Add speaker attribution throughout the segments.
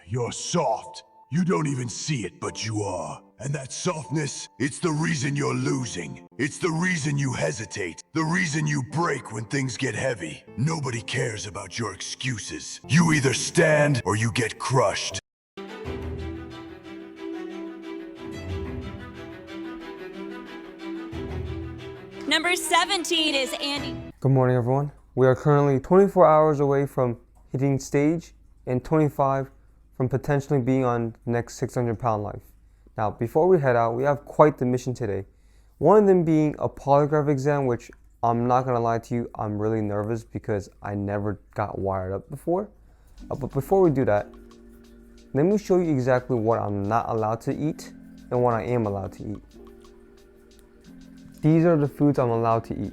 Speaker 1: You're soft. You don't even see it, but you are. And that softness, it's the reason you're losing. It's the reason you hesitate. The reason you break when things get heavy. Nobody cares about your excuses. You either stand or you get crushed.
Speaker 2: Number 17 is Andy.
Speaker 3: Good morning, everyone. We are currently 24 hours away from hitting stage and 25 from potentially being on the next 600-pound life. Now, before we head out, we have quite the mission today. One of them being a polygraph exam, which I'm not gonna lie to you, I'm really nervous because I never got wired up before. But before we do that, let me show you exactly what I'm not allowed to eat and what I am allowed to eat. These are the foods I'm allowed to eat.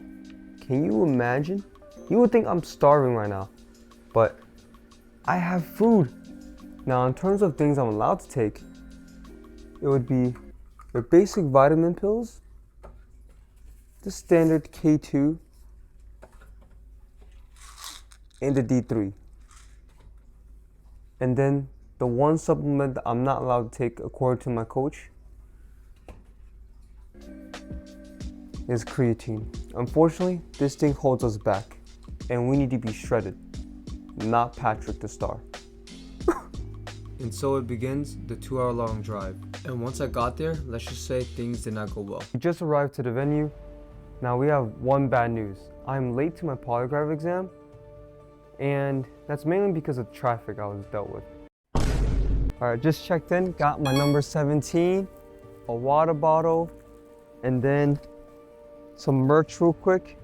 Speaker 3: Can you imagine? You would think I'm starving right now, but I have food. Now, in terms of things I'm allowed to take, it would be the basic vitamin pills, the standard K2, and the D3. And then the one supplement that I'm not allowed to take according to my coach is creatine. Unfortunately, this thing holds us back, and we need to be shredded, not Patrick the Star. And so it begins the 2-hour-long drive. And once I got there, let's just say things did not go well. We just arrived to the venue. Now we have one bad news. I'm late to my polygraph exam, and that's mainly because of traffic I was dealt with. Alright, just checked in, got my number 17, a water bottle, and then some merch real quick.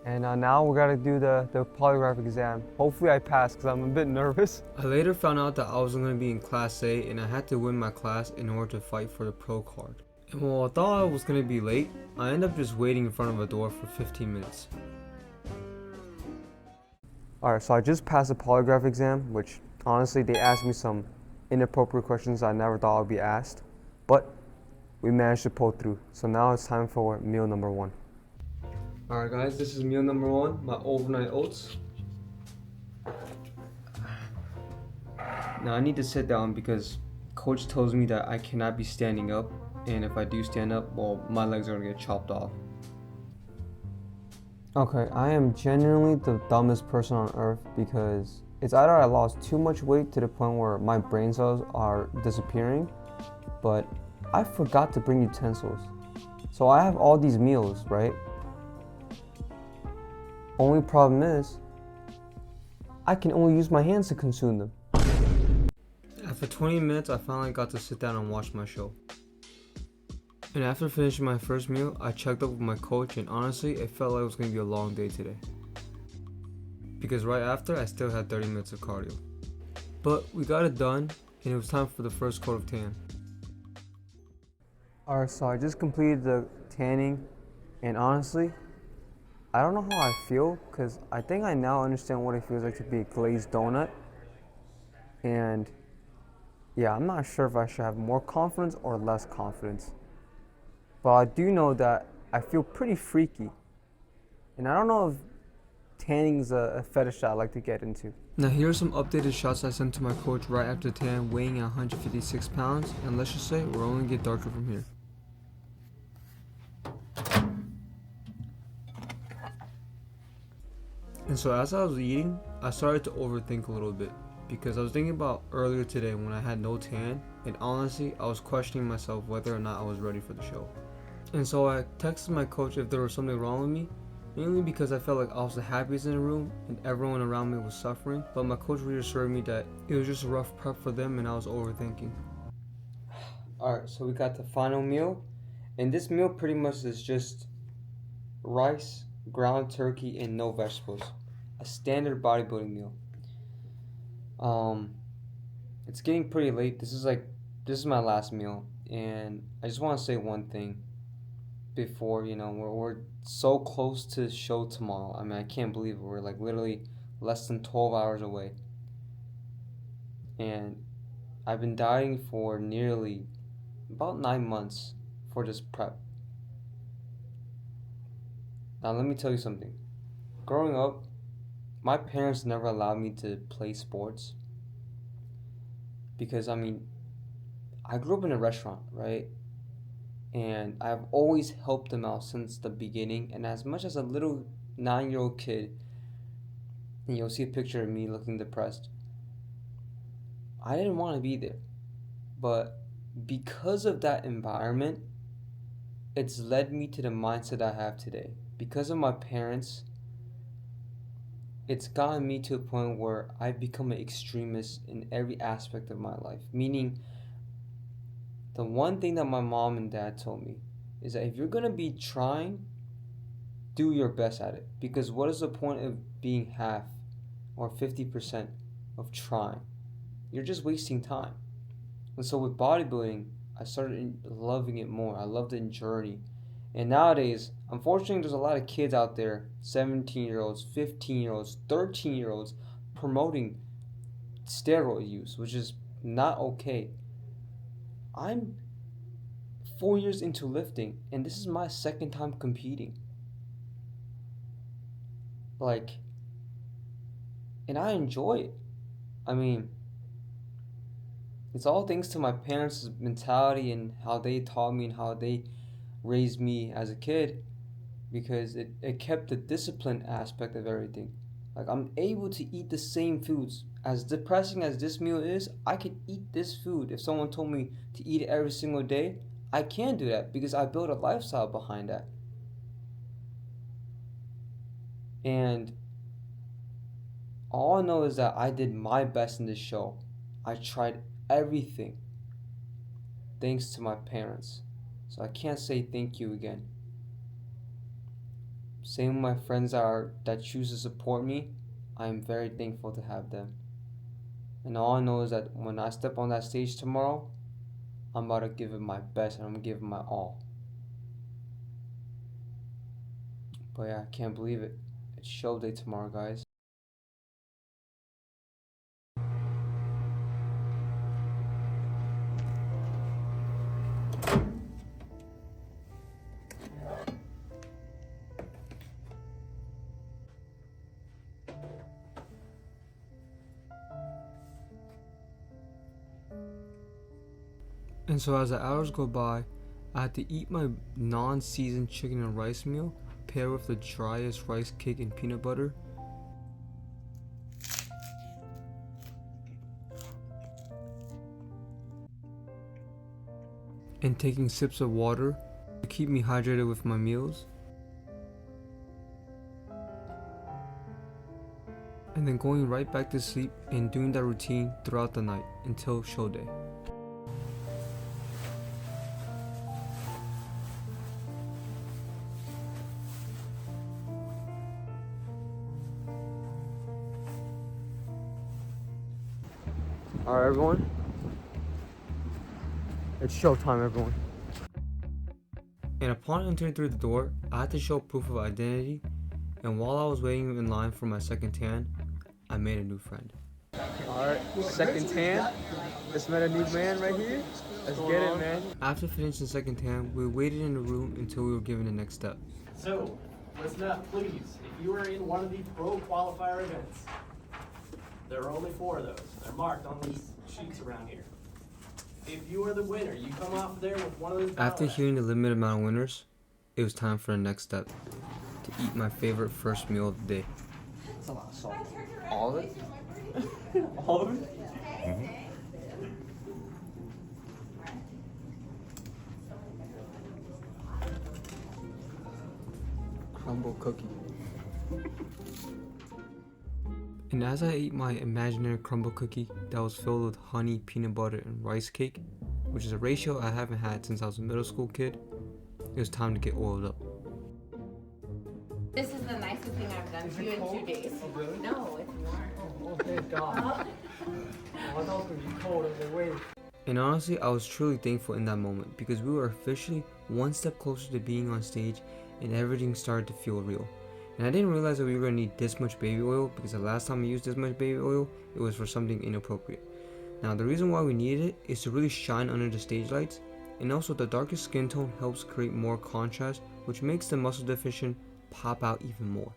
Speaker 3: And now we gotta do the polygraph exam. Hopefully I pass because I'm a bit nervous. I later found out that I was gonna be in Class A and I had to win my class in order to fight for the pro card. And while I thought I was gonna be late, I ended up just waiting in front of a door for 15 minutes. Alright, so I just passed the polygraph exam, which honestly they asked me some inappropriate questions I never thought I'd be asked. But we managed to pull through. So now it's time for meal number 1. Alright guys, this is meal number 1, my overnight oats. Now I need to sit down because coach tells me that I cannot be standing up, and if I do stand up, well, my legs are gonna get chopped off. Okay, I am genuinely the dumbest person on earth because it's either I lost too much weight to the point where my brain cells are disappearing, but I forgot to bring utensils. So I have all these meals, right? Only problem is, I can only use my hands to consume them. After 20 minutes, I finally got to sit down and watch my show. And after finishing my first meal, I checked up with my coach, and honestly, it felt like it was going to be a long day today. Because right after, I still had 30 minutes of cardio. But we got it done, and it was time for the first coat of tan. Alright, so I just completed the tanning, and honestly, I don't know how I feel, because I think I now understand what it feels like to be a glazed donut. And yeah, I'm not sure if I should have more confidence or less confidence. But I do know that I feel pretty freaky. And I don't know if tanning is a fetish that I like to get into. Now here are some updated shots I sent to my coach right after tan, weighing at 156 pounds. And let's just say we're only get darker from here. And so as I was eating, I started to overthink a little bit because I was thinking about earlier today when I had no tan, and honestly, I was questioning myself whether or not I was ready for the show. And so I texted my coach if there was something wrong with me, mainly because I felt like I was the happiest in the room and everyone around me was suffering, but my coach reassured me that it was just a rough prep for them and I was overthinking. Alright, so we got the final meal, and this meal pretty much is just rice, ground turkey, and no vegetables. A standard bodybuilding meal. It's getting pretty late. This is my last meal, and I just want to say one thing before, we're so close to the show tomorrow. I mean, I can't believe it. We're like literally less than 12 hours away. And I've been dieting for nearly about 9 months for this prep. Now let me tell you something. Growing up, my parents never allowed me to play sports because, I mean, I grew up in a restaurant, right? And I've always helped them out since the beginning. And as much as a little 9-year-old kid, and you'll see a picture of me looking depressed, I didn't want to be there. But because of that environment, it's led me to the mindset I have today. Because of my parents, it's gotten me to a point where I've become an extremist in every aspect of my life. Meaning, the one thing that my mom and dad told me is that if you're gonna be trying, do your best at it. Because what is the point of being half or 50% of trying? You're just wasting time. And so with bodybuilding, I started loving it more. I loved the journey. And nowadays, unfortunately, there's a lot of kids out there, 17-year-olds, 15-year-olds, 13-year-olds, promoting steroid use, which is not okay. I'm 4 years into lifting, and this is my second time competing. Like, and I enjoy it. I mean, it's all thanks to my parents' mentality and how they taught me and how they raised me as a kid, because it kept the discipline aspect of everything. Like, I'm able to eat the same foods. As depressing as this meal is, I could eat this food. If someone told me to eat it every single day, I can do that because I built a lifestyle behind that. And all I know is that I did my best in this show. I tried everything thanks to my parents. So I can't say thank you again. Same with my friends that choose to support me. I am very thankful to have them. And all I know is that when I step on that stage tomorrow, I'm about to give it my best and I'm gonna give it my all. But yeah, I can't believe it. It's show day tomorrow, guys. And so as the hours go by, I had to eat my non-seasoned chicken and rice meal paired with the driest rice cake and peanut butter. And taking sips of water to keep me hydrated with my meals. And then going right back to sleep and doing that routine throughout the night until show day. Alright, everyone. It's showtime, everyone. And upon entering through the door, I had to show proof of identity. And while I was waiting in line for my second tan, I made a new friend. Alright, second tan. Just met a new man right here. Let's get it, man. After finishing second tan, we waited in the room until we were given the next step.
Speaker 4: So, listen up, please. If you are in one of the pro qualifier events, there are only 4 of those. They're marked on these sheets around here. If you are the winner, you come off there with one of those.
Speaker 3: After hearing the limited amount of winners, it was time for the next step. To eat my favorite first meal of the day.
Speaker 5: That's a lot of salt.
Speaker 3: All of it?
Speaker 5: All of it?
Speaker 3: Crumble cookie. And as I ate my imaginary crumble cookie that was filled with honey, peanut butter, and rice cake, which is a ratio I haven't had since I was a middle school kid, it was time to get oiled up.
Speaker 6: This is the nicest thing I've done to you in 2 days.
Speaker 5: Oh, really?
Speaker 6: No, it's warm.
Speaker 5: Oh, thank God. I thought it was going to be cold. I was like, wait.
Speaker 3: And honestly, I was truly thankful in that moment because we were officially one step closer to being on stage and everything started to feel real. And I didn't realize that we were going to need this much baby oil because the last time I used this much baby oil, it was for something inappropriate. Now the reason why we needed it is to really shine under the stage lights, and also the darker skin tone helps create more contrast, which makes the muscle deficient pop out even more.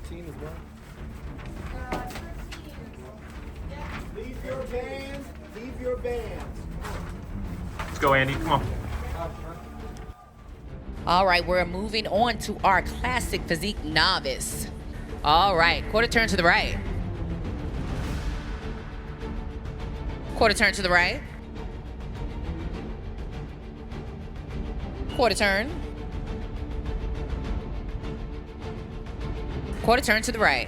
Speaker 4: 13 as well?
Speaker 7: Leave your bands. Leave your bands.
Speaker 8: Let's go, Andy. Come on.
Speaker 9: All right, we're moving on to our classic physique novice. All right, quarter turn to the right. Quarter turn to the right. Quarter turn. Quarter turn to the right.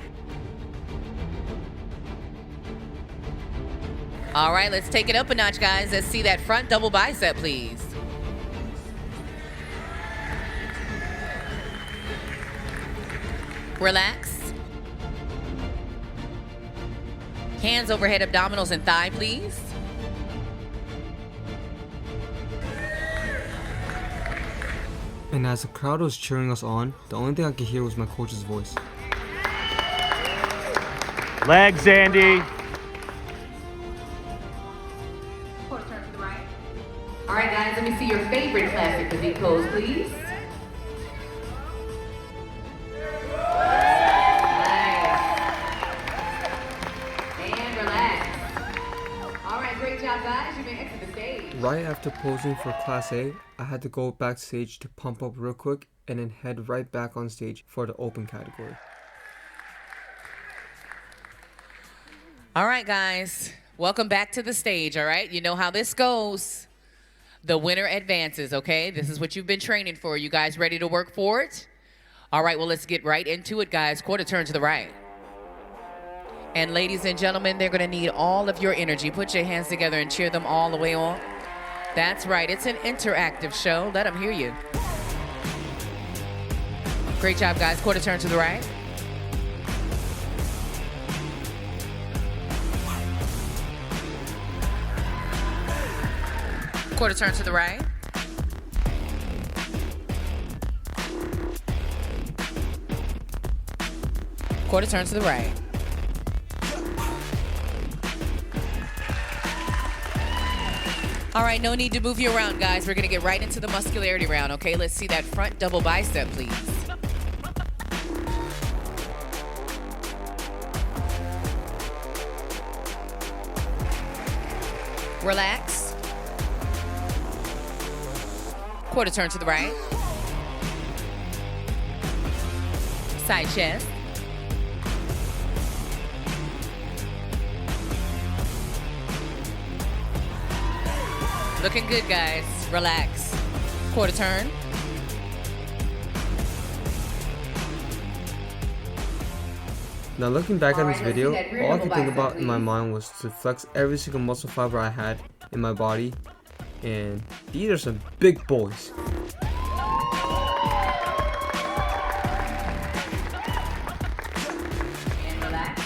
Speaker 9: All right, let's take it up a notch, guys. Let's see that front double bicep, please. Relax. Hands overhead, abdominals and thigh, please.
Speaker 3: And as the crowd was cheering us on, the only thing I could hear was my coach's voice.
Speaker 8: Legs, Andy.
Speaker 9: Quarter turn to the right. All right, guys, let me see your favorite classic physique pose, please.
Speaker 3: Right after posing for Class A, I had to go backstage to pump up real quick and then head right back on stage for the open category.
Speaker 9: All right, guys, welcome back to the stage, all right? You know how this goes. The winner advances, okay? This is what you've been training for. You guys ready to work for it? All right, well, let's get right into it, guys. Quarter turn to the right. And ladies and gentlemen, they're gonna need all of your energy. Put your hands together and cheer them all the way on. That's right, it's an interactive show. Let them hear you. Great job, guys. Quarter turn to the right. Quarter turn to the right. Quarter turn to the right. All right, no need to move you around, guys. We're gonna get right into the muscularity round, okay? Let's see that front double bicep, please. Relax. Quarter turn to the right. Side chest. Looking good, guys. Relax. Quarter turn.
Speaker 3: Now looking back at this video, all I could think about in my mind was to flex every single muscle fiber I had in my body, and these are some big boys.
Speaker 9: And relax.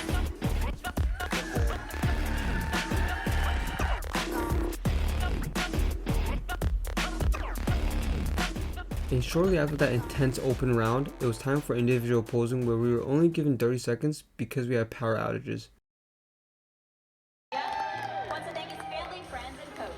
Speaker 3: And shortly after that intense open round, it was time for individual posing where we were only given 30 seconds because we had power outages.
Speaker 2: Wants to thank his family, friends, and coach.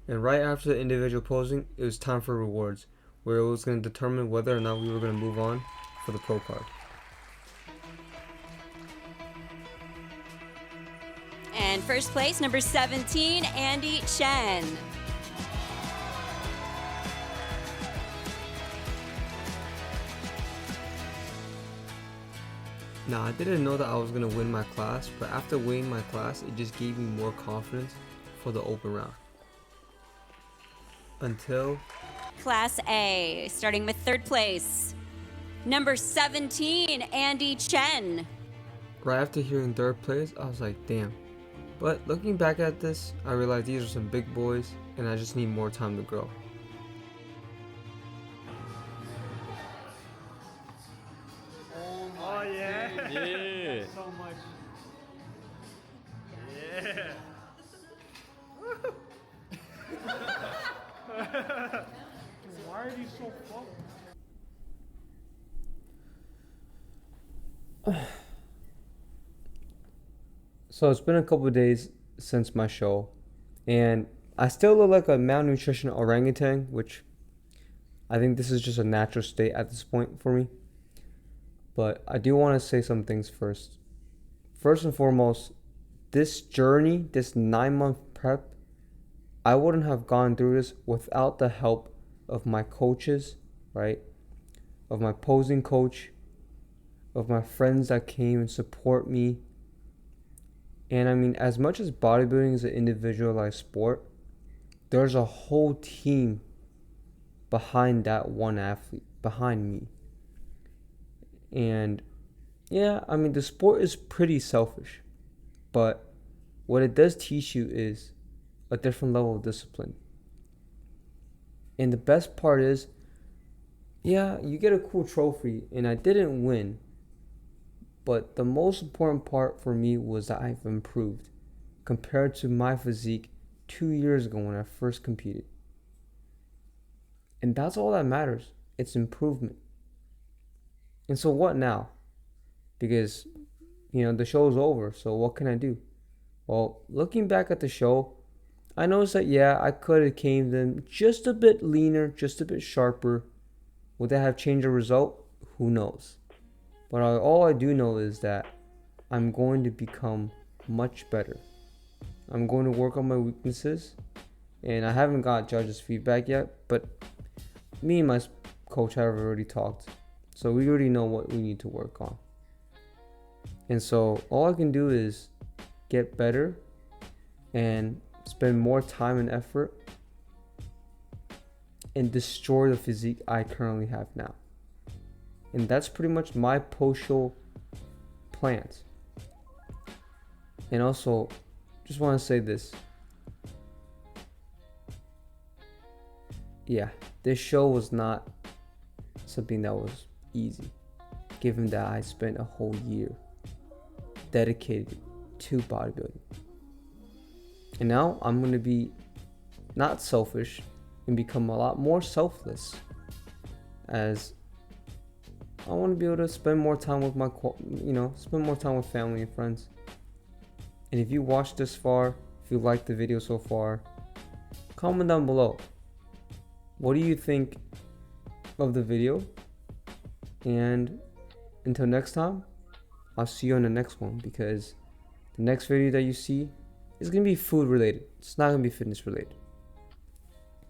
Speaker 3: And right after the individual posing, it was time for rewards, where it was going to determine whether or not we were going to move on for the pro card.
Speaker 2: And first place, number 17, Andy Chen.
Speaker 3: Now, I didn't know that I was going to win my class, but after winning my class, it just gave me more confidence for the open round. Until
Speaker 2: Class A, starting with third place, number 17, Andy Chen.
Speaker 3: right after hearing third place, I was like, damn. But looking back at this, I realized these are some big boys, and I just need more time to grow.
Speaker 8: Oh, yeah. Yeah.
Speaker 5: So much.
Speaker 8: Why are you so fucked?
Speaker 3: So it's been a couple of days since my show, and I still look like a malnutrition orangutan, which I think this is just a natural state at this point for me. But I do want to say some things first. First and foremost, this journey, this 9-month prep, I wouldn't have gone through this without the help of my coaches, right? Of my posing coach, of my friends that came and support me. And I mean, as much as bodybuilding is an individualized sport, there's a whole team behind that one athlete, behind me. And yeah, I mean, the sport is pretty selfish, but what it does teach you is a different level of discipline. And the best part is, yeah, you get a cool trophy, and I didn't win. But the most important part for me was that I've improved compared to my physique 2 years ago when I first competed. And that's all that matters. It's improvement. And so what now? Because, the show's over. So what can I do? Well, looking back at the show, I noticed that, yeah, I could have came in just a bit leaner, just a bit sharper. Would that have changed the result? Who knows? But all I do know is that I'm going to become much better. I'm going to work on my weaknesses. And I haven't got judges' feedback yet, but me and my coach have already talked. So we already know what we need to work on. And so all I can do is get better and spend more time and effort and destroy the physique I currently have now. And that's pretty much my post-show plans. And also, just want to say this. Yeah, this show was not something that was easy, given that I spent a whole year dedicated to bodybuilding. And now I'm going to be not selfish and become a lot more selfless, as I want to be able to spend more time with spend more time with family and friends. And if you watched this far, if you liked the video so far, comment down below. What do you think of the video? And until next time, I'll see you on the next one, because the next video that you see is going to be food related. It's not going to be fitness related.